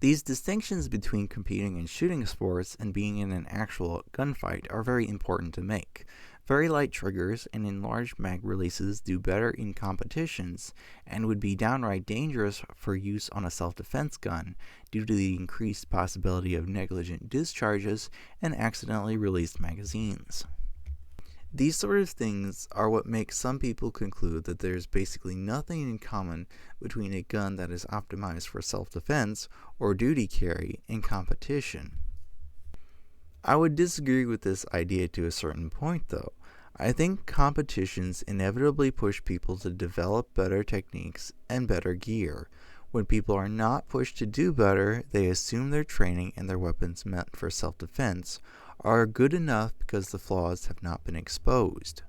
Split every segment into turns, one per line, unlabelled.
These distinctions between competing in shooting sports and being in an actual gunfight are very important to make. Very light triggers and enlarged mag releases do better in competitions and would be downright dangerous for use on a self-defense gun due to the increased possibility of negligent discharges and accidentally released magazines. These sort of things are what make some people conclude that there's basically nothing in common between a gun that is optimized for self-defense or duty carry and competition. I would disagree with this idea to a certain point, though. I think competitions inevitably push people to develop better techniques and better gear. When people are not pushed to do better, they assume their training and their weapons meant for self-defense are good enough because the flaws have not been exposed.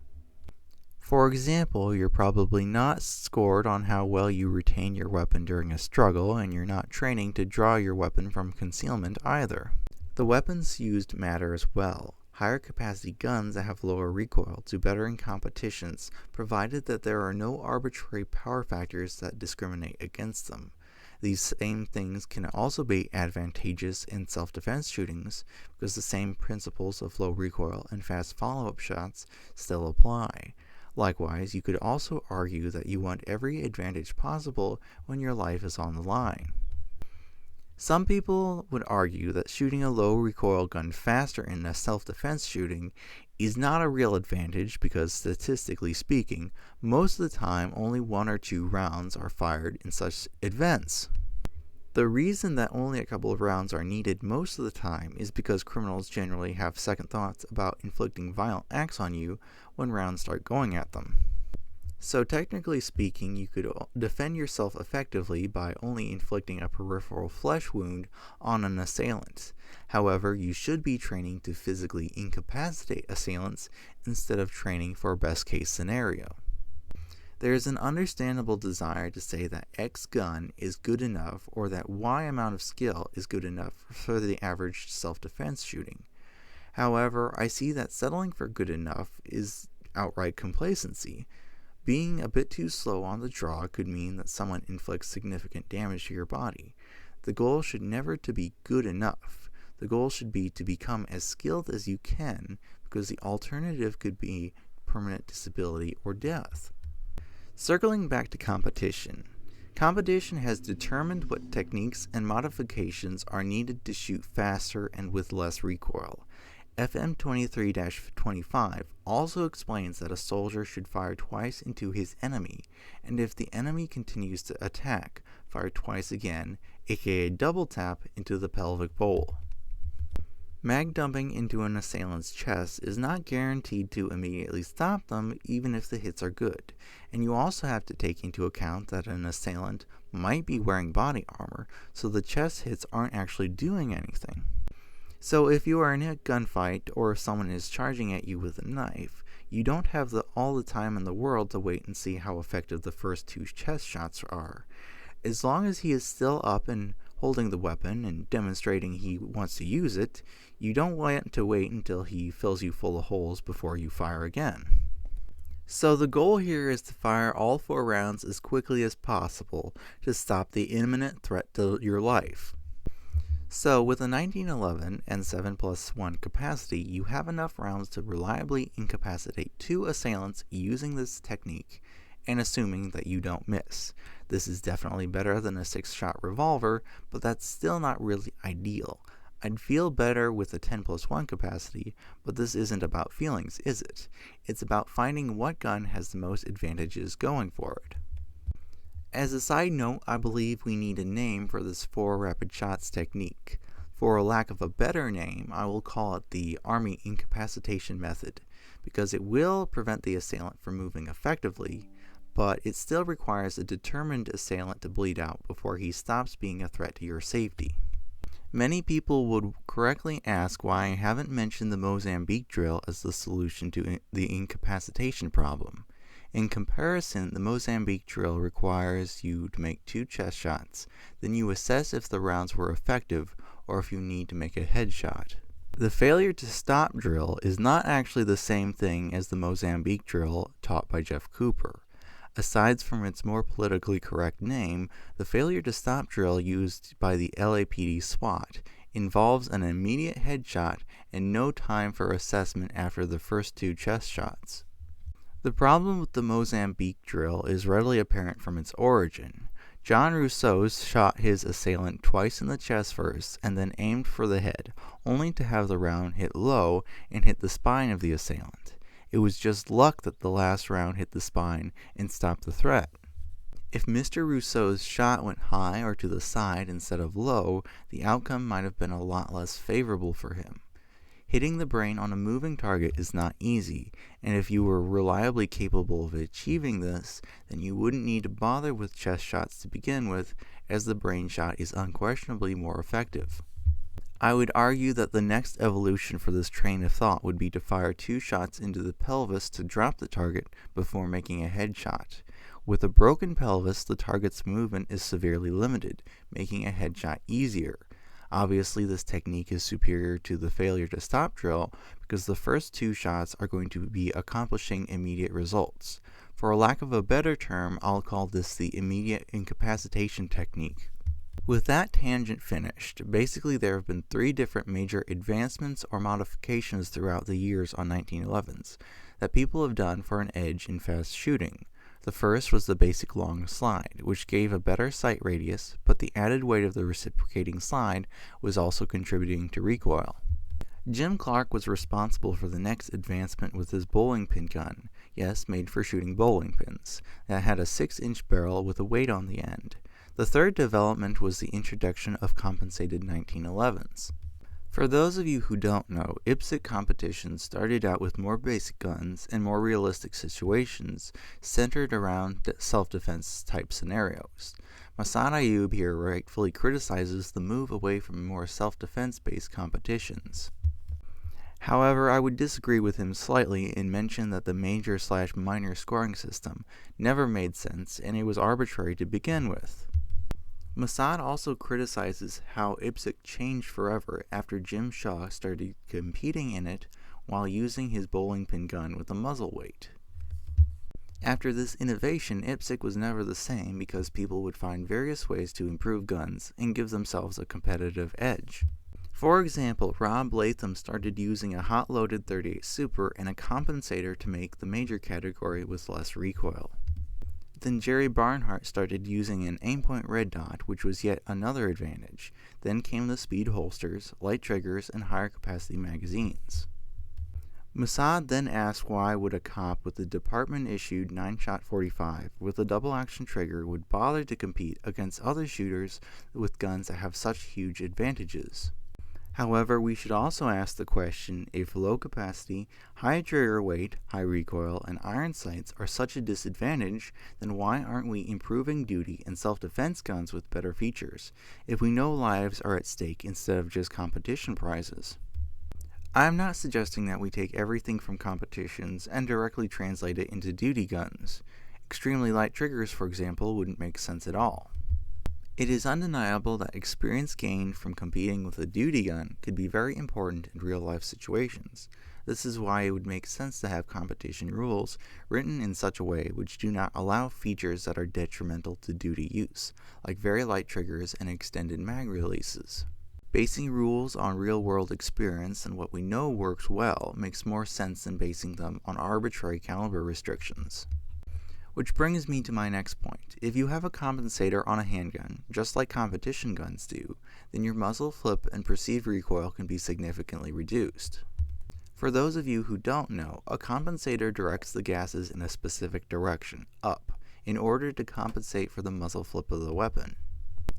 For example, you're probably not scored on how well you retain your weapon during a struggle, and you're not training to draw your weapon from concealment either. The weapons used matter as well. Higher capacity guns that have lower recoil do better in competitions, provided that there are no arbitrary power factors that discriminate against them. These same things can also be advantageous in self-defense shootings because the same principles of low recoil and fast follow-up shots still apply. Likewise, you could also argue that you want every advantage possible when your life is on the line. Some people would argue that shooting a low recoil gun faster in a self-defense shooting is not a real advantage because, statistically speaking, most of the time only 1 or 2 rounds are fired in such events. The reason that only a couple of rounds are needed most of the time is because criminals generally have second thoughts about inflicting violent acts on you when rounds start going at them. So technically speaking, you could defend yourself effectively by only inflicting a peripheral flesh wound on an assailant. However, you should be training to physically incapacitate assailants instead of training for a best case scenario. There is an understandable desire to say that X gun is good enough or that Y amount of skill is good enough for the average self-defense shooting. However, I see that settling for good enough is outright complacency. Being a bit too slow on the draw could mean that someone inflicts significant damage to your body. The goal should never to be good enough. The goal should be to become as skilled as you can, because the alternative could be permanent disability or death. Circling back to competition. Competition has determined what techniques and modifications are needed to shoot faster and with less recoil. FM 23-25 also explains that a soldier should fire twice into his enemy, and if the enemy continues to attack, fire twice again, aka double tap, into the pelvic bowl. Mag dumping into an assailant's chest is not guaranteed to immediately stop them even if the hits are good, and you also have to take into account that an assailant might be wearing body armor, so the chest hits aren't actually doing anything. So if you are in a gunfight or if someone is charging at you with a knife, you don't have all the time in the world to wait and see how effective the first 2 chest shots are. As long as he is still up and holding the weapon and demonstrating he wants to use it, you don't want to wait until he fills you full of holes before you fire again. So the goal here is to fire all 4 rounds as quickly as possible to stop the imminent threat to your life. So with a 1911 and 7+1 capacity, you have enough rounds to reliably incapacitate 2 assailants using this technique, and assuming that you don't miss. This is definitely better than a 6-shot revolver, but that's still not really ideal. I'd feel better with a 10+1 capacity, but this isn't about feelings, is it? It's about finding what gun has the most advantages going for it. As a side note, I believe we need a name for this 4 rapid shots technique. For lack of a better name, I will call it the Army incapacitation method, because it will prevent the assailant from moving effectively, but it still requires a determined assailant to bleed out before he stops being a threat to your safety. Many people would correctly ask why I haven't mentioned the Mozambique drill as the solution to the incapacitation problem. In comparison, the Mozambique drill requires you to make 2 chest shots, then you assess if the rounds were effective or if you need to make a headshot. The failure to stop drill is not actually the same thing as the Mozambique drill taught by Jeff Cooper. Aside from its more politically correct name, the failure to stop drill used by the LAPD SWAT involves an immediate headshot and no time for assessment after the first 2 chest shots. The problem with the Mozambique drill is readily apparent from its origin. John Rousseau shot his assailant twice in the chest first and then aimed for the head, only to have the round hit low and hit the spine of the assailant. It was just luck that the last round hit the spine and stopped the threat. If Mr. Rousseau's shot went high or to the side instead of low, the outcome might have been a lot less favorable for him. Hitting the brain on a moving target is not easy, and if you were reliably capable of achieving this, then you wouldn't need to bother with chest shots to begin with, as the brain shot is unquestionably more effective. I would argue that the next evolution for this train of thought would be to fire 2 shots into the pelvis to drop the target before making a headshot. With a broken pelvis, the target's movement is severely limited, making a headshot easier. Obviously, this technique is superior to the failure to stop drill because the first 2 shots are going to be accomplishing immediate results. For lack of a better term, I'll call this the immediate incapacitation technique. With that tangent finished, basically there have been 3 different major advancements or modifications throughout the years on 1911s that people have done for an edge in fast shooting. The first was the basic long slide, which gave a better sight radius, but the added weight of the reciprocating slide was also contributing to recoil. Jim Clark was responsible for the next advancement with his bowling pin gun, yes, made for shooting bowling pins, that had a 6-inch barrel with a weight on the end. The third development was the introduction of compensated 1911s. For those of you who don't know, IPSC competitions started out with more basic guns and more realistic situations centered around self-defense type scenarios. Massad Ayoob here rightfully criticizes the move away from more self-defense based competitions. However, I would disagree with him slightly and mention that the major/minor scoring system never made sense and it was arbitrary to begin with. Massad also criticizes how IPSC changed forever after Jim Shaw started competing in it while using his bowling pin gun with a muzzle weight. After this innovation, IPSC was never the same because people would find various ways to improve guns and give themselves a competitive edge. For example, Rob Latham started using a hot-loaded .38 Super and a compensator to make the major category with less recoil. Then Jerry Barnhart started using an aim-point red dot, which was yet another advantage. Then came the speed holsters, light triggers, and higher capacity magazines. Massad then asked why would a cop with a department-issued 9-shot .45 with a double-action trigger would bother to compete against other shooters with guns that have such huge advantages. However, we should also ask the question, if low capacity, high trigger weight, high recoil, and iron sights are such a disadvantage, then why aren't we improving duty and self-defense guns with better features, if we know lives are at stake instead of just competition prizes? I'm not suggesting that we take everything from competitions and directly translate it into duty guns. Extremely light triggers, for example, wouldn't make sense at all. It is undeniable that experience gained from competing with a duty gun could be very important in real-life situations. This is why it would make sense to have competition rules written in such a way which do not allow features that are detrimental to duty use, like very light triggers and extended mag releases. Basing rules on real-world experience and what we know works well makes more sense than basing them on arbitrary caliber restrictions. Which brings me to my next point. If you have a compensator on a handgun, just like competition guns do, then your muzzle flip and perceived recoil can be significantly reduced. For those of you who don't know, a compensator directs the gases in a specific direction, up, in order to compensate for the muzzle flip of the weapon.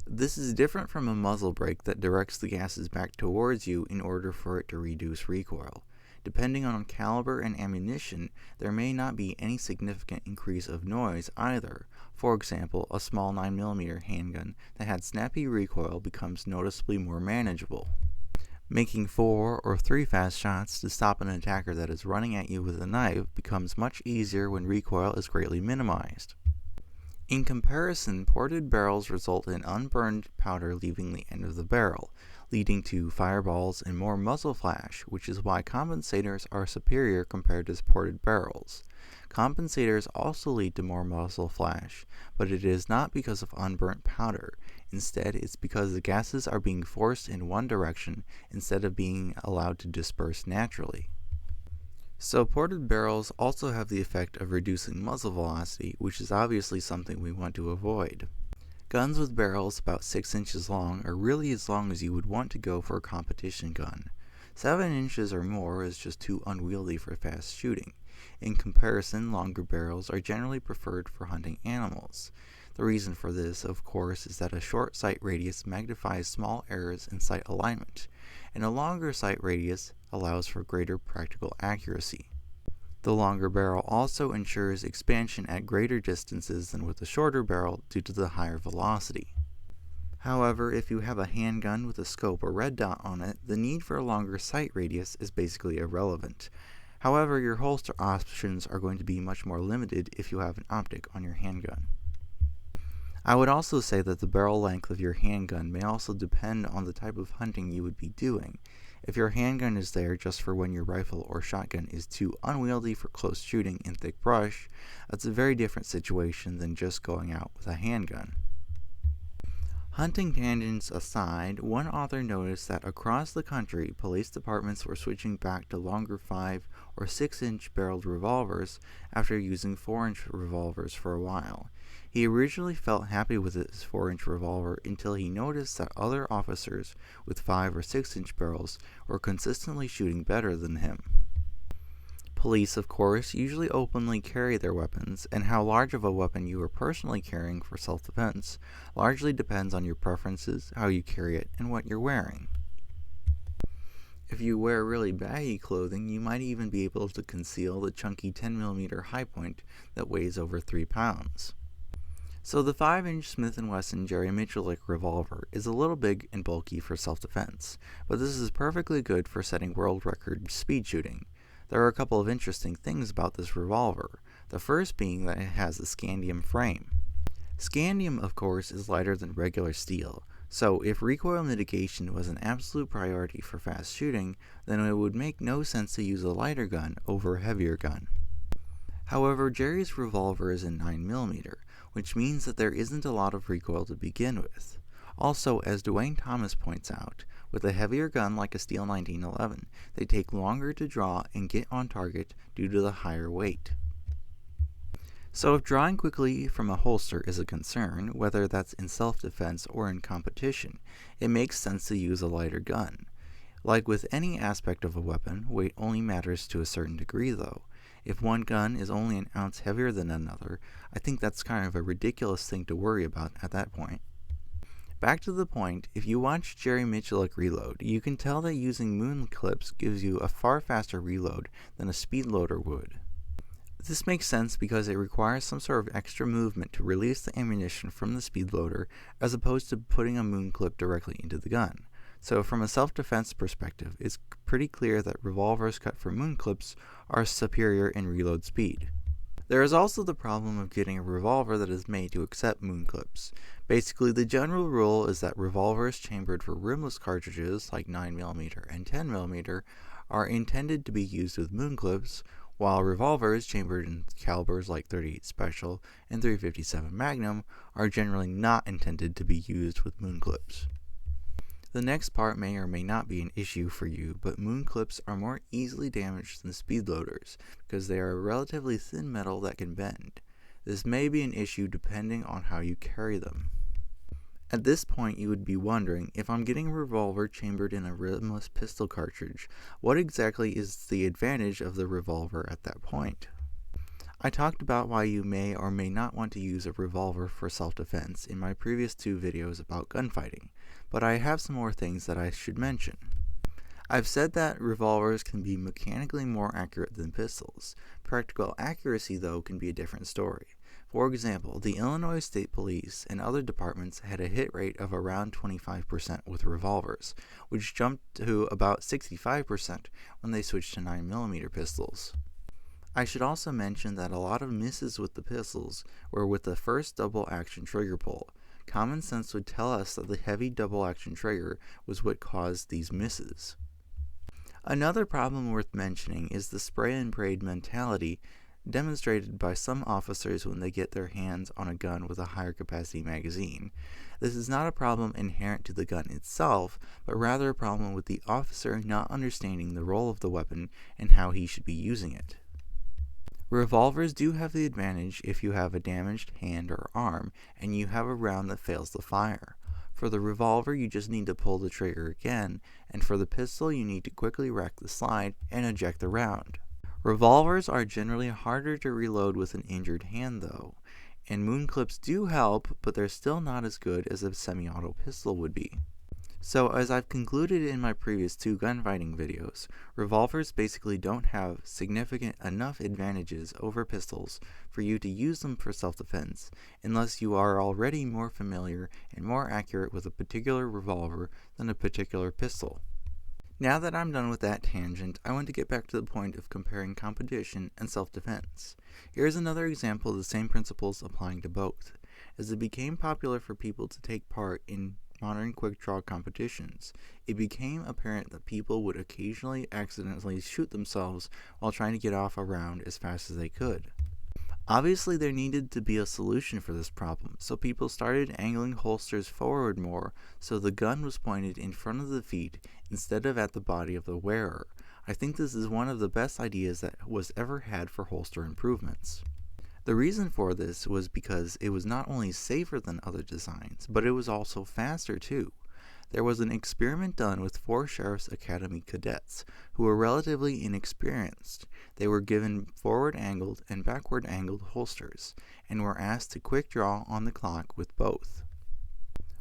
This is different from a muzzle brake that directs the gases back towards you in order for it to reduce recoil. Depending on caliber and ammunition, there may not be any significant increase of noise either. For example, a small 9mm handgun that had snappy recoil becomes noticeably more manageable. Making 4 or 3 fast shots to stop an attacker that is running at you with a knife becomes much easier when recoil is greatly minimized. In comparison, ported barrels result in unburned powder leaving the end of the barrel, leading to fireballs and more muzzle flash, which is why compensators are superior compared to supported barrels. Compensators also lead to more muzzle flash, but it is not because of unburnt powder. Instead, it's because the gases are being forced in one direction instead of being allowed to disperse naturally. Supported barrels also have the effect of reducing muzzle velocity, which is obviously something we want to avoid. Guns with barrels about 6 inches long are really as long as you would want to go for a competition gun. 7 inches or more is just too unwieldy for fast shooting. In comparison, longer barrels are generally preferred for hunting animals. The reason for this, of course, is that a short sight radius magnifies small errors in sight alignment, and a longer sight radius allows for greater practical accuracy. The longer barrel also ensures expansion at greater distances than with the shorter barrel due to the higher velocity. However, if you have a handgun with a scope or red dot on it, the need for a longer sight radius is basically irrelevant. However, your holster options are going to be much more limited if you have an optic on your handgun. I would also say that the barrel length of your handgun may also depend on the type of hunting you would be doing. If your handgun is there just for when your rifle or shotgun is too unwieldy for close shooting in thick brush, that's a very different situation than just going out with a handgun. Hunting tangents aside, one author noticed that across the country, police departments were switching back to longer 5 or 6 inch barreled revolvers after using 4 inch revolvers for a while. He originally felt happy with his 4 inch revolver until he noticed that other officers with 5 or 6 inch barrels were consistently shooting better than him. Police, of course, usually openly carry their weapons, and how large of a weapon you are personally carrying for self-defense largely depends on your preferences, how you carry it, and what you're wearing. If you wear really baggy clothing, you might even be able to conceal the chunky 10mm high point that weighs over 3 pounds. So the 5-inch Smith & Wesson Jerry Miculek revolver is a little big and bulky for self-defense, but this is perfectly good for setting world record speed shooting. There are a couple of interesting things about this revolver, the first being that it has a scandium frame. Scandium, of course, is lighter than regular steel, so if recoil mitigation was an absolute priority for fast shooting, then it would make no sense to use a lighter gun over a heavier gun. However, Jerry's revolver is in 9mm, which means that there isn't a lot of recoil to begin with. Also, as Dwayne Thomas points out, with a heavier gun like a Steel 1911, they take longer to draw and get on target due to the higher weight. So if drawing quickly from a holster is a concern, whether that's in self-defense or in competition, it makes sense to use a lighter gun. Like with any aspect of a weapon, weight only matters to a certain degree though. If one gun is only an ounce heavier than another, I think that's kind of a ridiculous thing to worry about at that point. Back to the point, if you watch Jerry Miculek reload, you can tell that using moon clips gives you a far faster reload than a speed loader would. This makes sense because it requires some sort of extra movement to release the ammunition from the speed loader as opposed to putting a moon clip directly into the gun. So from a self-defense perspective, it's pretty clear that revolvers cut for moon clips are superior in reload speed. There is also the problem of getting a revolver that is made to accept moon clips. Basically, the general rule is that revolvers chambered for rimless cartridges like 9mm and 10mm are intended to be used with moon clips, while revolvers chambered in calibers like .38 Special and .357 Magnum are generally not intended to be used with moon clips. The next part may or may not be an issue for you, but moon clips are more easily damaged than speed loaders because they are a relatively thin metal that can bend. This may be an issue depending on how you carry them. At this point, you would be wondering, if I'm getting a revolver chambered in a rimless pistol cartridge, what exactly is the advantage of the revolver at that point? I talked about why you may or may not want to use a revolver for self-defense in my previous 2 videos about gunfighting, but I have some more things that I should mention. I've said that revolvers can be mechanically more accurate than pistols. Practical accuracy, though, can be a different story. For example, the Illinois State Police and other departments had a hit rate of around 25% with revolvers, which jumped to about 65% when they switched to 9mm pistols. I should also mention that a lot of misses with the pistols were with the first double action trigger pull. Common sense would tell us that the heavy double-action trigger was what caused these misses. Another problem worth mentioning is the spray and braid mentality demonstrated by some officers when they get their hands on a gun with a higher capacity magazine. This is not a problem inherent to the gun itself, but rather a problem with the officer not understanding the role of the weapon and how he should be using it. Revolvers do have the advantage if you have a damaged hand or arm and you have a round that fails to fire. For the revolver, you just need to pull the trigger again, and for the pistol, you need to quickly rack the slide and eject the round. Revolvers are generally harder to reload with an injured hand though, and moon clips do help, but they're still not as good as a semi-auto pistol would be. So as I've concluded in my previous 2 gunfighting videos, revolvers basically don't have significant enough advantages over pistols for you to use them for self-defense, unless you are already more familiar and more accurate with a particular revolver than a particular pistol. Now that I'm done with that tangent, I want to get back to the point of comparing competition and self-defense. Here's another example of the same principles applying to both. As it became popular for people to take part in modern quick-draw competitions, it became apparent that people would occasionally accidentally shoot themselves while trying to get off a round as fast as they could. Obviously, there needed to be a solution for this problem, so people started angling holsters forward more so the gun was pointed in front of the feet instead of at the body of the wearer. I think this is one of the best ideas that was ever had for holster improvements. The reason for this was because it was not only safer than other designs, but it was also faster too. There was an experiment done with 4 Sheriff's Academy cadets who were relatively inexperienced. They were given forward-angled and backward-angled holsters and were asked to quick draw on the clock with both.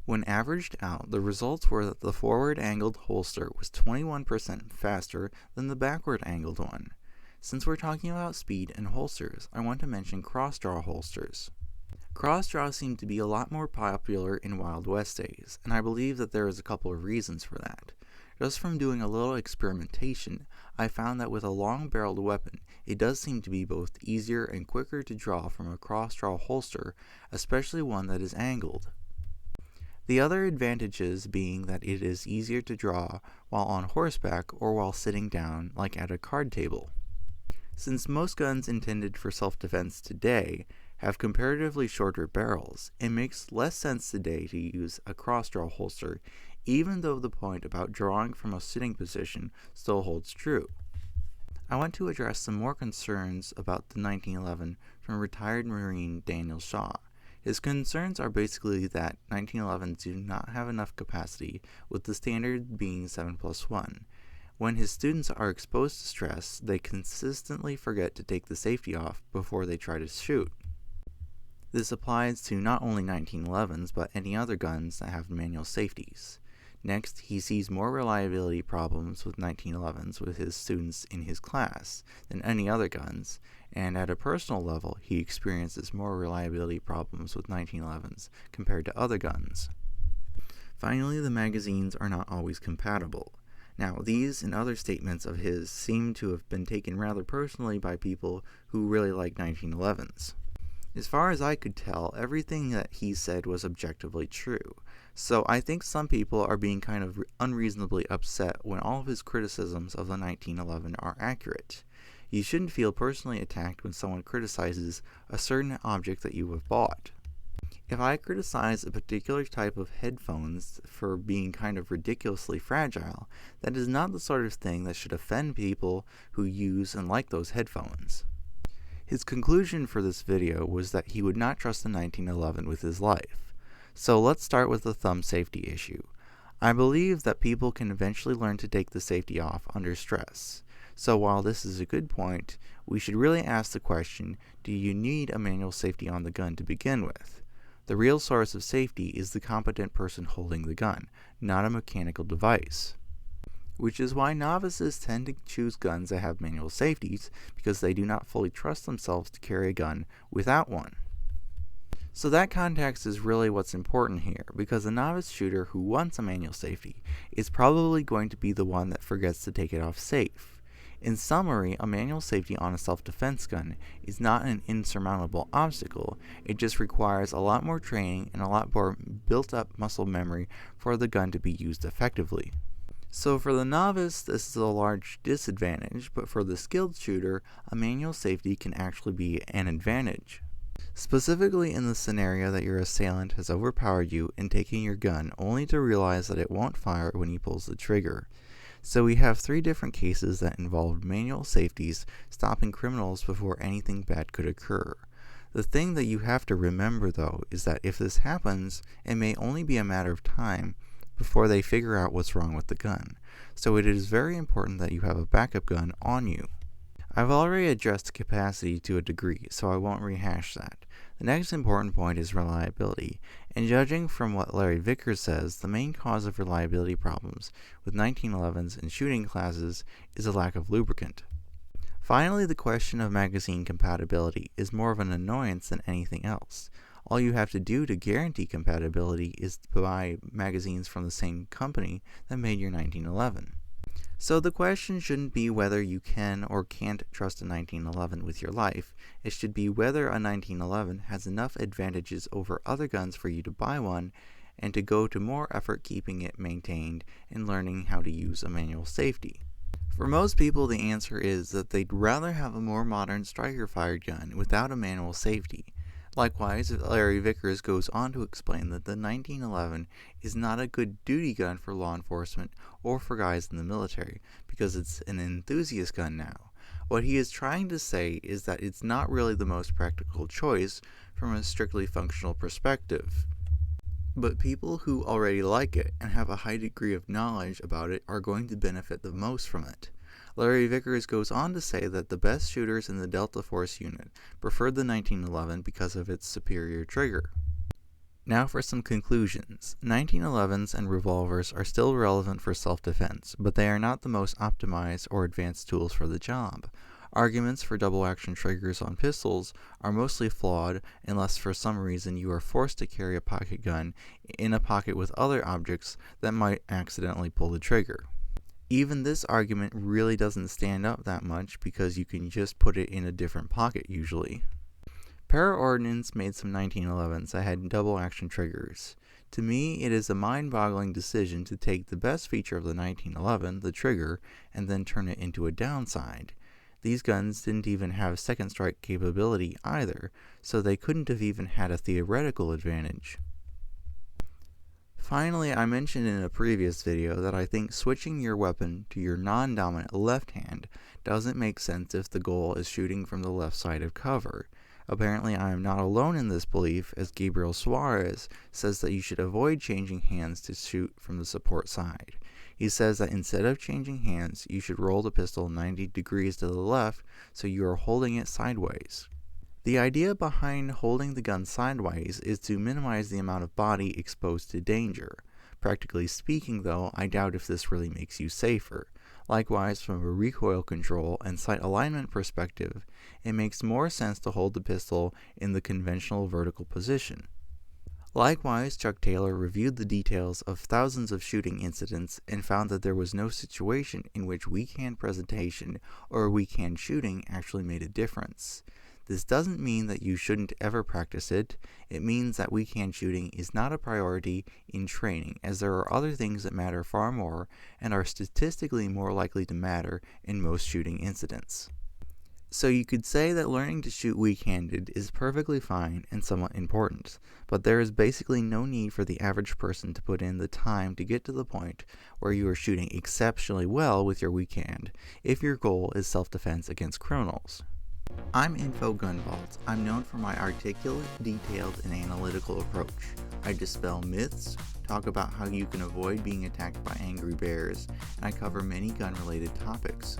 When averaged out, the results were that the forward-angled holster was 21% faster than the backward-angled one. Since we're talking about speed and holsters, I want to mention cross-draw holsters. Cross-draw seemed to be a lot more popular in Wild West days, and I believe that there is a couple of reasons for that. Just from doing a little experimentation, I found that with a long-barreled weapon, it does seem to be both easier and quicker to draw from a cross-draw holster, especially one that is angled. The other advantages being that it is easier to draw while on horseback or while sitting down, like at a card table. Since most guns intended for self-defense today have comparatively shorter barrels, it makes less sense today to use a cross-draw holster, even though the point about drawing from a sitting position still holds true. I want to address some more concerns about the 1911 from retired Marine Daniel Shaw. His concerns are basically that 1911s do not have enough capacity, with the standard being 7+1. When his students are exposed to stress, they consistently forget to take the safety off before they try to shoot. This applies to not only 1911s, but any other guns that have manual safeties. Next, he sees more reliability problems with 1911s with his students in his class than any other guns, and at a personal level, he experiences more reliability problems with 1911s compared to other guns. Finally, the magazines are not always compatible. Now, these and other statements of his seem to have been taken rather personally by people who really like 1911s. As far as I could tell, everything that he said was objectively true, so I think some people are being kind of unreasonably upset when all of his criticisms of the 1911 are accurate. You shouldn't feel personally attacked when someone criticizes a certain object that you have bought. If I criticize a particular type of headphones for being kind of ridiculously fragile, that is not the sort of thing that should offend people who use and like those headphones. His conclusion for this video was that he would not trust the 1911 with his life. So let's start with the thumb safety issue. I believe that people can eventually learn to take the safety off under stress. So while this is a good point, we should really ask the question, do you need a manual safety on the gun to begin with? The real source of safety is the competent person holding the gun, not a mechanical device. Which is why novices tend to choose guns that have manual safeties, because they do not fully trust themselves to carry a gun without one. So that context is really what's important here, because a novice shooter who wants a manual safety is probably going to be the one that forgets to take it off safe. In summary, a manual safety on a self-defense gun is not an insurmountable obstacle. It just requires a lot more training and a lot more built-up muscle memory for the gun to be used effectively. So for the novice, this is a large disadvantage, but for the skilled shooter, a manual safety can actually be an advantage. Specifically in the scenario that your assailant has overpowered you and taken your gun only to realize that it won't fire when he pulls the trigger. So we have 3 different cases that involved manual safeties stopping criminals before anything bad could occur. The thing that you have to remember though is that if this happens, it may only be a matter of time before they figure out what's wrong with the gun. So it is very important that you have a backup gun on you. I've already addressed capacity to a degree, so I won't rehash that. The next important point is reliability, and judging from what Larry Vickers says, the main cause of reliability problems with 1911s and shooting classes is a lack of lubricant. Finally, the question of magazine compatibility is more of an annoyance than anything else. All you have to do to guarantee compatibility is to buy magazines from the same company that made your 1911. So the question shouldn't be whether you can or can't trust a 1911 with your life. It should be whether a 1911 has enough advantages over other guns for you to buy one and to go to more effort keeping it maintained and learning how to use a manual safety. For most people, the answer is that they'd rather have a more modern striker-fired gun without a manual safety. Likewise, Larry Vickers goes on to explain that the 1911 is not a good duty gun for law enforcement or for guys in the military because it's an enthusiast gun now. What he is trying to say is that it's not really the most practical choice from a strictly functional perspective. But people who already like it and have a high degree of knowledge about it are going to benefit the most from it. Larry Vickers goes on to say that the best shooters in the Delta Force unit preferred the 1911 because of its superior trigger. Now for some conclusions. 1911s and revolvers are still relevant for self-defense, but they are not the most optimized or advanced tools for the job. Arguments for double-action triggers on pistols are mostly flawed unless for some reason you are forced to carry a pocket gun in a pocket with other objects that might accidentally pull the trigger. Even this argument really doesn't stand up that much because you can just put it in a different pocket usually. Para-Ordnance made some 1911s that had double-action triggers. To me, it is a mind-boggling decision to take the best feature of the 1911, the trigger, and then turn it into a downside. These guns didn't even have second strike capability either, so they couldn't have even had a theoretical advantage. Finally, I mentioned in a previous video that I think switching your weapon to your non-dominant left hand doesn't make sense if the goal is shooting from the left side of cover. Apparently, I am not alone in this belief, as Gabriel Suarez says that you should avoid changing hands to shoot from the support side. He says that instead of changing hands, you should roll the pistol 90 degrees to the left so you are holding it sideways. The idea behind holding the gun sideways is to minimize the amount of body exposed to danger. Practically speaking though, I doubt if this really makes you safer. Likewise, from a recoil control and sight alignment perspective, it makes more sense to hold the pistol in the conventional vertical position. Likewise, Chuck Taylor reviewed the details of thousands of shooting incidents and found that there was no situation in which weak hand presentation or weak hand shooting actually made a difference. This doesn't mean that you shouldn't ever practice it. It means that weak hand shooting is not a priority in training, as there are other things that matter far more and are statistically more likely to matter in most shooting incidents. So you could say that learning to shoot weak-handed is perfectly fine and somewhat important, but there is basically no need for the average person to put in the time to get to the point where you are shooting exceptionally well with your weak hand, if your goal is self-defense against criminals. I'm Info Gun Vault. I'm known for my articulate, detailed, and analytical approach. I dispel myths, talk about how you can avoid being attacked by angry bears, and I cover many gun-related topics.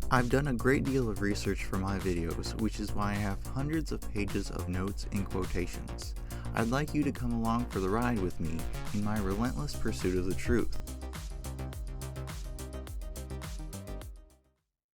I've done a great deal of research for my videos, which is why I have hundreds of pages of notes and quotations. I'd like you to come along for the ride with me in my relentless pursuit of the truth.